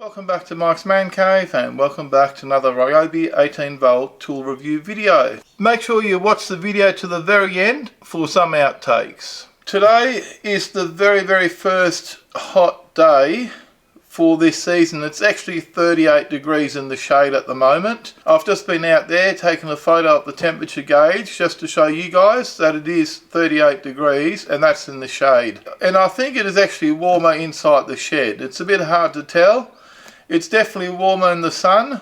Welcome back to Mike's Man Cave and welcome back to another Ryobi 18V tool review video. Make sure you watch the video to the very end for some outtakes. Today is the very first hot day for this season. It's actually 38 degrees in the shade at the moment. I've just been out there taking a photo of the temperature gauge just to show you guys that it is 38 degrees and that's in the shade. And I think it is actually warmer inside the shed. It's a bit hard to tell. It's definitely warmer in the sun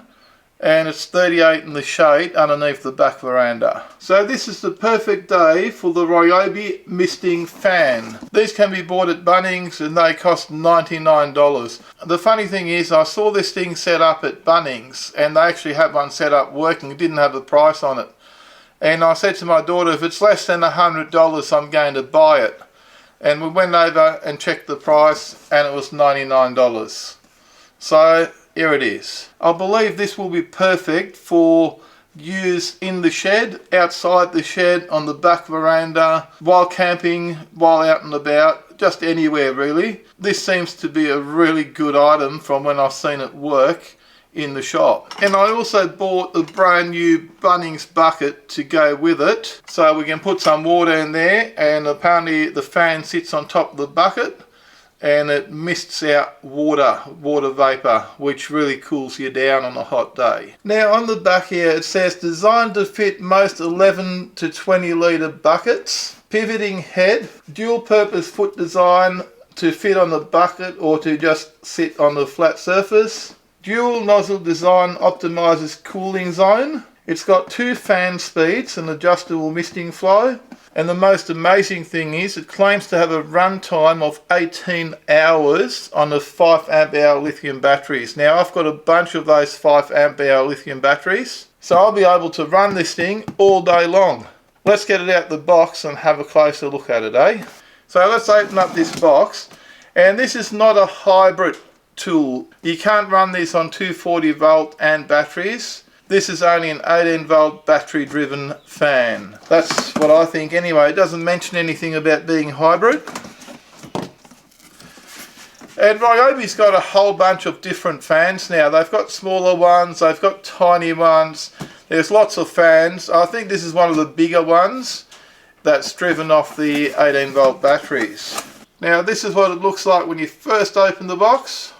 and it's 38 in the shade underneath the back veranda. So this is the perfect day for the Ryobi misting fan. These can be bought at Bunnings and they cost $99. The funny thing is I saw this thing set up at Bunnings and they actually had one set up working. It didn't have a price on it. And I said to my daughter, if it's less than $100 I'm going to buy it. And we went over and checked the price and it was $99. So here it is. I believe this will be perfect for use in the shed, outside the shed, on the back veranda, while camping, while out and about, just anywhere really. This seems to be a really good item from when I've seen it work in the shop. And I also bought a brand new Bunnings bucket to go with it, so we can put some water in there, and apparently the fan sits on top of the bucket and it mists out water vapor, which really cools you down on a hot day. Now on the back here it says designed to fit most 11 to 20 litre buckets, pivoting head, dual purpose foot design to fit on the bucket or to just sit on the flat surface, dual nozzle design optimises cooling zone. It's got 2 fan speeds and adjustable misting flow. And the most amazing thing is it claims to have a run time of 18 hours on the 5 amp hour lithium batteries. Now I've got a bunch of those 5 amp hour lithium batteries, so I'll be able to run this thing all day long. Let's get it out the box and have a closer look at it, eh? So let's open up this box, and this is not a hybrid tool. You can't run this on 240 volt and batteries. This is only an 18 volt battery driven fan. That's what I think anyway. It doesn't mention anything about being hybrid. And Ryobi's got a whole bunch of different fans now. They've got smaller ones, they've got tiny ones. There's lots of fans. I think this is one of the bigger ones that's driven off the 18 volt batteries. Now this is what it looks like when you first open the box.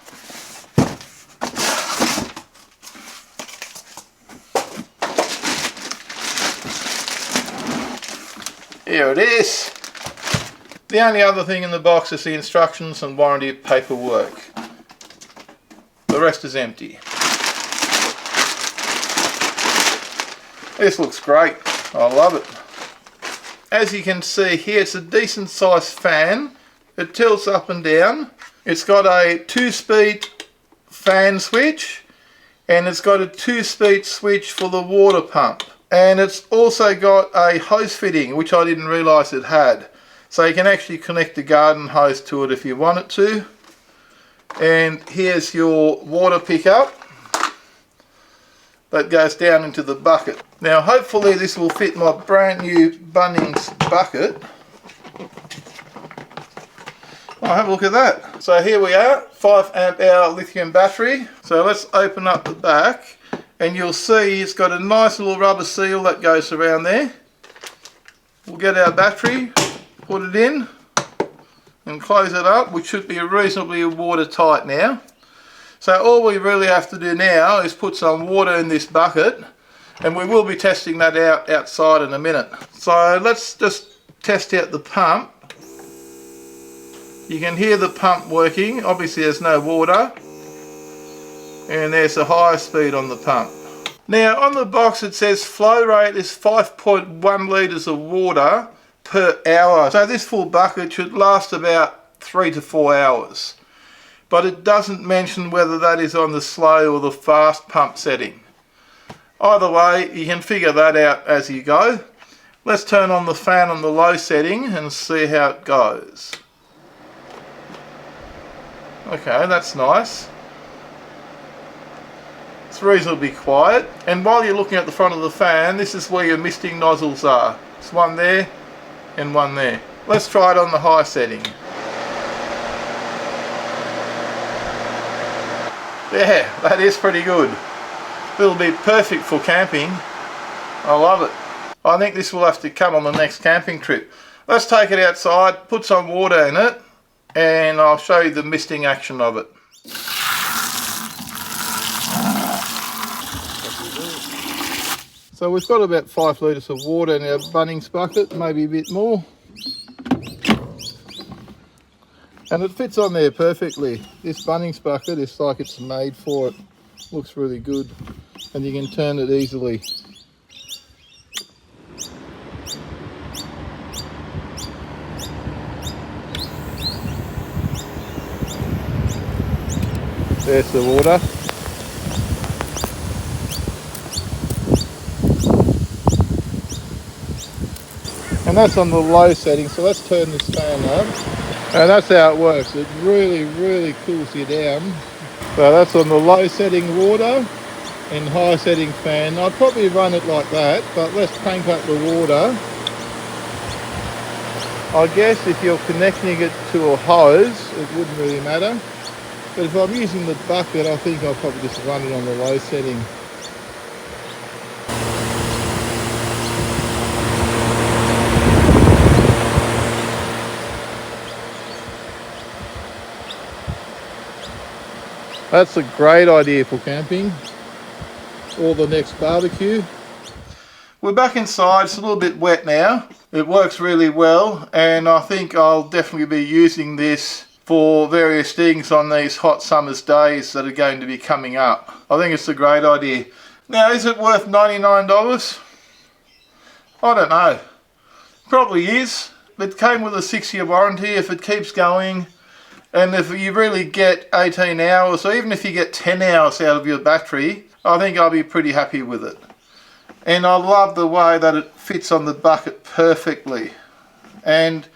Here it is. The only other thing in the box is the instructions and warranty paperwork. The rest is empty. This looks great. I love it. As you can see here, it's a decent sized fan. It tilts up and down. It's got a 2-speed fan switch and it's got a 2-speed switch for the water pump. And it's also got a hose fitting, which I didn't realise it had. So you can actually connect the garden hose to it if you want it to. And here's your water pickup that goes down into the bucket. Now hopefully this will fit my brand new Bunnings bucket. Oh, have a look at that. So here we are, 5 amp hour lithium battery. So let's open up the back. And you'll see it's got a nice little rubber seal that goes around there. We'll get our battery, put it in and close it up, which should be reasonably watertight now. So all we really have to do now is put some water in this bucket, and we will be testing that out outside in a minute. So let's just test out the pump. You can hear the pump working. Obviously there's no water. And there's a higher speed on the pump. Now on the box it says flow rate is 5.1 litres of water per hour. So this full bucket should last about 3 to 4 hours. But it doesn't mention whether that is on the slow or the fast pump setting. Either way, you can figure that out as you go. Let's turn on the fan on the low setting and see how it goes. Okay, that's nice. It's reasonably quiet, and while you're looking at the front of the fan, this is where your misting nozzles are. It's one there and one there. Let's try it on the high setting. Yeah, that is pretty good. It'll be perfect for camping. I love it. I think this will have to come on the next camping trip. Let's take it outside, put some water in it, and I'll show you the misting action of it. So we've got about 5 litres of water in our Bunnings bucket, maybe a bit more. And it fits on there perfectly. This Bunnings bucket is like it's made for it. Looks really good. And you can turn it easily. There's the water. And that's on the low setting, so let's turn this fan up. And that's how it works. It really cools you down. So that's on the low setting water and high setting fan. I'd probably run it like that, but let's crank up the water. I guess if you're connecting it to a hose, it wouldn't really matter. But if I'm using the bucket, I think I'll probably just run it on the low setting. That's a great idea for camping or the next barbecue. We're back inside, it's a little bit wet now. It works really well, and I think I'll definitely be using this for various things on these hot summer's days that are going to be coming up. I think it's a great idea. Now, is it worth $99? I don't know. Probably is. It came with a 6-year warranty if it keeps going. And if you really get 18 hours, or even if you get 10 hours out of your battery, I think I'll be pretty happy with it. And I love the way that it fits on the bucket perfectly. And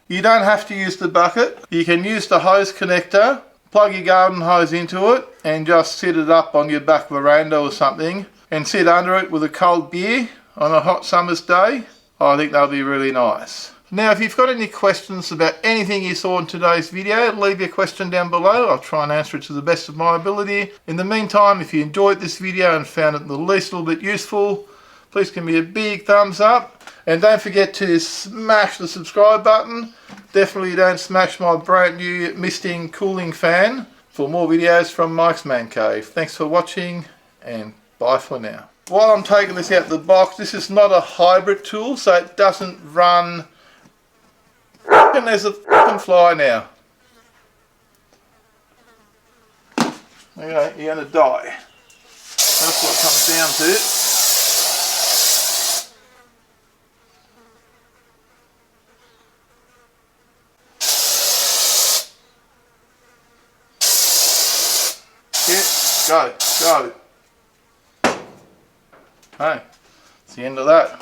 you don't have to use the bucket. You can use the hose connector, plug your garden hose into it, and just sit it up on your back veranda or something, and sit under it with a cold beer on a hot summer's day. I think that'll be really nice. Now, if you've got any questions about anything you saw in today's video, leave your question down below. I'll try and answer it to the best of my ability. In the meantime, if you enjoyed this video and found it the least little bit useful, please give me a big thumbs up. And don't forget to smash the subscribe button. Definitely don't smash my brand new misting cooling fan for more videos from Mike's Man Cave. Thanks for watching, and bye for now. While I'm taking this out of the box, this is not a hybrid tool, so it doesn't run. And there's a fucking fly now. Okay, you're gonna die. That's what it comes down to. Go. Hey, it's the end of that.